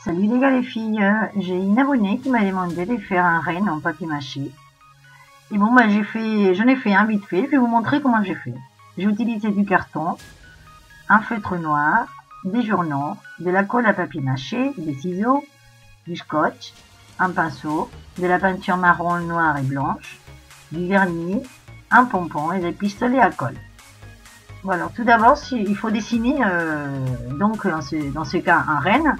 Salut les gars les filles, j'ai une abonnée qui m'a demandé de faire un renne en papier mâché. Et bon bah j'en ai fait un vite fait, je vais vous montrer comment j'ai fait. J'ai utilisé du carton, un feutre noir, des journaux, de la colle à papier mâché, des ciseaux, du scotch, un pinceau, de la peinture marron, noire et blanche, du vernis, un pompon et des pistolets à colle. Voilà, tout d'abord il faut dessiner donc dans ce cas un renne.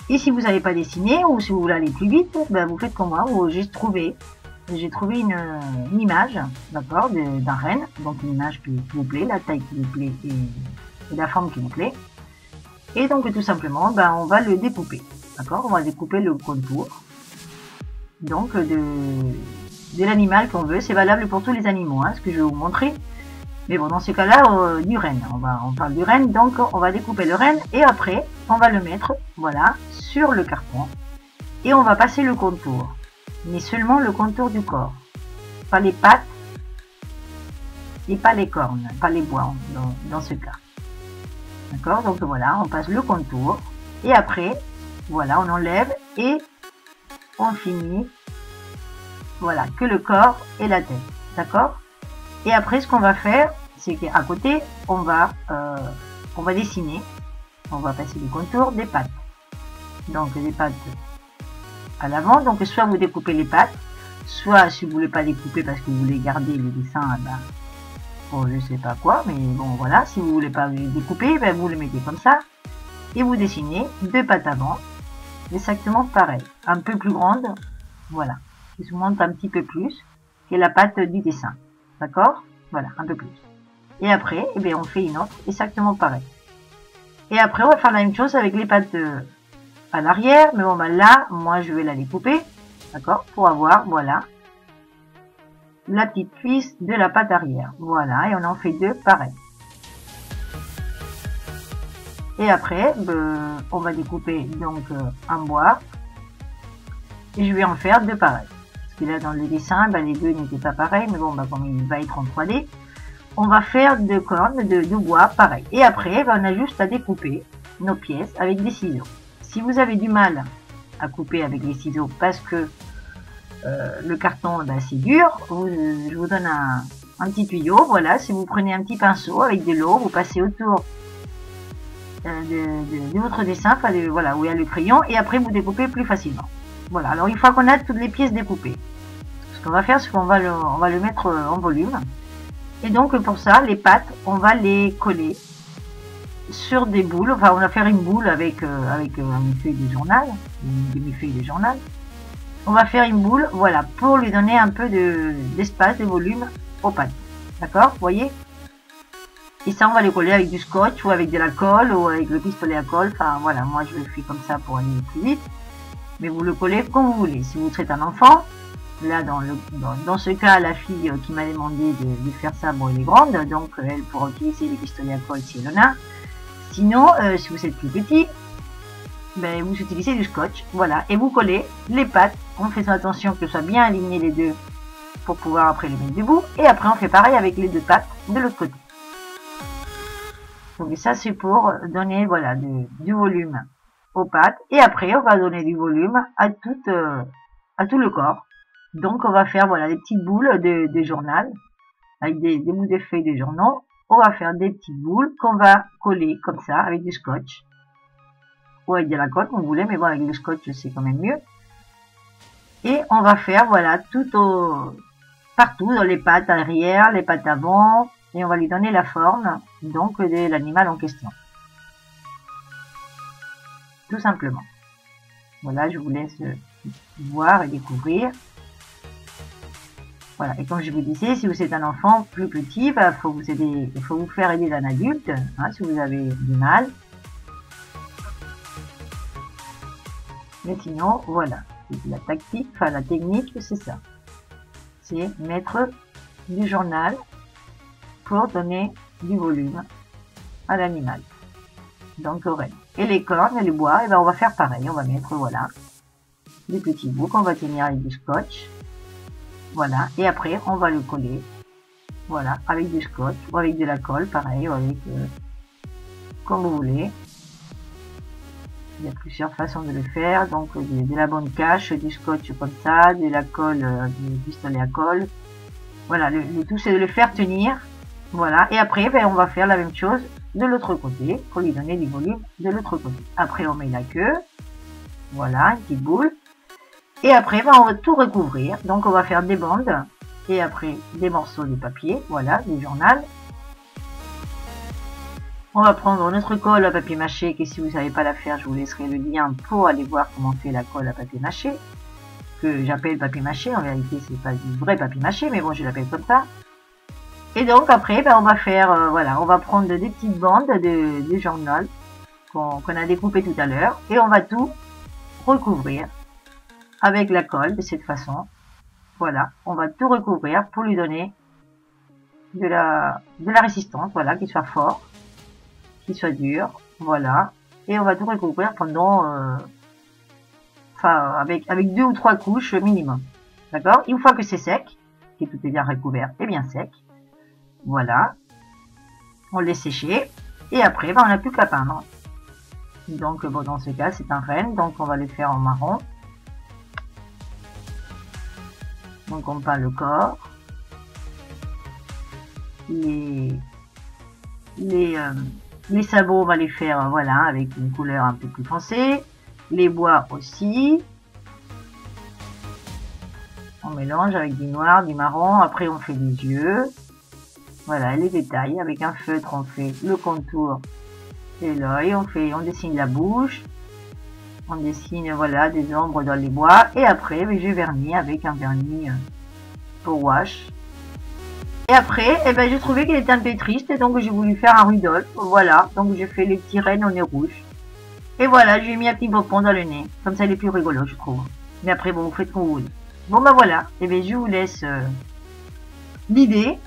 Et si vous n'avez pas dessiné ou si vous voulez aller plus vite, ben vous faites comme moi, j'ai trouvé une image, d'accord, d'un renne, donc une image qui vous plaît, la taille qui vous plaît et la forme qui vous plaît. Et donc tout simplement, ben on va le découper, d'accord, on va découper le contour, donc de l'animal qu'on veut. C'est valable pour tous les animaux, hein, ce que je vais vous montrer. Mais bon, dans ce cas-là, du renne, on parle du renne, donc on va découper le renne et après on va le mettre, voilà, sur le carton et on va passer le contour, mais seulement le contour du corps, pas les pattes et pas les cornes, pas les bois dans ce cas. D'accord, donc voilà, on passe le contour et après, voilà, on enlève et on finit, voilà, que le corps et la tête, d'accord. Et après, ce qu'on va faire, c'est qu'à côté, on va dessiner, on va passer le contour des pattes. Donc, des pattes à l'avant. Donc, soit vous découpez les pattes, soit si vous voulez pas découper parce que vous voulez garder le dessin, ben, pour je sais pas quoi, mais bon, voilà. Si vous voulez pas les découper, ben, vous le mettez comme ça et vous dessinez deux pattes avant, exactement pareil, un peu plus grande, voilà, qui se monte un petit peu plus que la patte du dessin. D'accord, voilà, un peu plus. Et après, eh bien, on fait une autre, exactement pareil. Et après, on va faire la même chose avec les pattes à l'arrière. Mais bon, ben là, moi, je vais la découper, d'accord, pour avoir, voilà, la petite cuisse de la patte arrière. Voilà, et on en fait deux pareil. Et après, ben, on va découper donc en bois. Et je vais en faire deux pareils. Là dans le dessin, ben, les deux n'étaient pas pareils, mais bon, ben, comme il va être en 3D, on va faire deux cornes de bois pareil. Et après, ben, on a juste à découper nos pièces avec des ciseaux. Si vous avez du mal à couper avec les ciseaux parce que le carton, ben, c'est dur, je vous donne un petit tuyau. Voilà, si vous prenez un petit pinceau avec de l'eau, vous passez autour de votre dessin, enfin, voilà, où il y a le crayon, et après vous découpez plus facilement. Voilà, alors une fois qu'on a toutes les pièces découpées, ce qu'on va faire, c'est qu'on va le mettre en volume. Et donc pour ça, les pattes, on va les coller sur des boules. Enfin, on va faire une boule avec une feuille de journal, une demi-feuille de journal. On va faire une boule, voilà, pour lui donner un peu d'espace, de volume aux pattes. D'accord, vous voyez? Et ça, on va les coller avec du scotch ou avec de la colle ou avec le pistolet à colle. Enfin, voilà, moi je le fais comme ça pour aller plus vite. Mais vous le collez comme vous voulez. Si vous êtes un enfant, là dans ce cas, la fille qui m'a demandé de faire ça, bon, elle est grande, donc elle pourra utiliser les pistolets à colle si elle en a. Sinon, si vous êtes plus petit, ben, vous utilisez du scotch, voilà, et vous collez les pattes en faisant attention que ce soit bien aligné les deux pour pouvoir après les mettre debout. Et après, on fait pareil avec les deux pattes de l'autre côté. Donc ça, c'est pour donner, voilà, du volume aux pattes, et après on va donner du volume à tout le corps. Donc on va faire, voilà, des petites boules de journal avec des bouts de feuilles de journaux. On va faire des petites boules qu'on va coller comme ça avec du scotch ou avec de la colle comme vous voulez, mais bon, avec le scotch c'est quand même mieux. Et on va faire, voilà, partout dans les pattes arrière, les pattes avant, et on va lui donner la forme donc de l'animal en question. Tout simplement. Voilà, je vous laisse voir et découvrir. Voilà, et comme je vous disais, si vous êtes un enfant plus petit, bah, il faut vous faire aider d'un adulte, hein, si vous avez du mal. Mais sinon, voilà, la tactique, enfin la technique, c'est ça. C'est mettre du journal pour donner du volume à l'animal. Donc au renne. Et les cornes et les bois, et ben on va faire pareil. On va mettre, voilà, des petits bouts qu'on va tenir avec du scotch. Voilà. Et après, on va le coller, voilà, avec du scotch ou avec de la colle, pareil, ou avec comme vous voulez. Il y a plusieurs façons de le faire, donc de la bonne cache, du scotch comme ça, de la colle, du pistolet à colle. Voilà, le tout c'est de le faire tenir. Voilà, et après ben, on va faire la même chose de l'autre côté pour lui donner du volume de l'autre côté. Après on met la queue, voilà, une petite boule. Et après ben, on va tout recouvrir, donc on va faire des bandes et après des morceaux de papier, voilà, du journal. On va prendre notre colle à papier mâché, que si vous ne savez pas la faire, je vous laisserai le lien pour aller voir comment on fait la colle à papier mâché, que j'appelle papier mâché, en vérité c'est pas du vrai papier mâché, mais bon je l'appelle comme ça. Et donc après, ben, on va faire, voilà, on va prendre des petites bandes de journal qu'on a découpé tout à l'heure, et on va tout recouvrir avec la colle de cette façon. Voilà, on va tout recouvrir pour lui donner de la résistance, voilà, qu'il soit fort, qu'il soit dur, voilà. Et on va tout recouvrir pendant, enfin, avec 2 ou 3 couches minimum. D'accord? Une fois que c'est sec, que tout est bien recouvert et bien sec, voilà. On le laisse sécher. Et après, ben, on n'a plus qu'à peindre. Donc, bon, dans ce cas, c'est un renne, donc on va le faire en marron. Donc, on peint le corps. Les sabots, on va les faire, voilà, avec une couleur un peu plus foncée. Les bois aussi. On mélange avec du noir, du marron. Après, on fait les yeux. Voilà, les détails. Avec un feutre, on fait le contour et l'œil. On dessine la bouche. On dessine, voilà, des ombres dans les bois. Et après, je vernis avec un vernis pour wash. Et après, eh ben, j'ai trouvé qu'il était un peu triste, donc j'ai voulu faire un Rudolph. Voilà, donc j'ai fait les petits rennes au nez rouge. Et voilà, j'ai mis un petit pompon dans le nez. Comme ça, il est plus rigolo, je trouve. Mais après, bon, vous faites comme vous voulez. Bon, ben voilà, et bien, je vous laisse l'idée.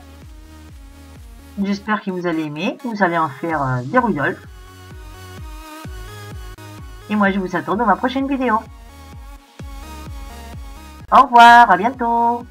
J'espère que vous allez aimer, que vous allez en faire des Rudolph. Et moi, je vous attends dans ma prochaine vidéo. Au revoir, à bientôt.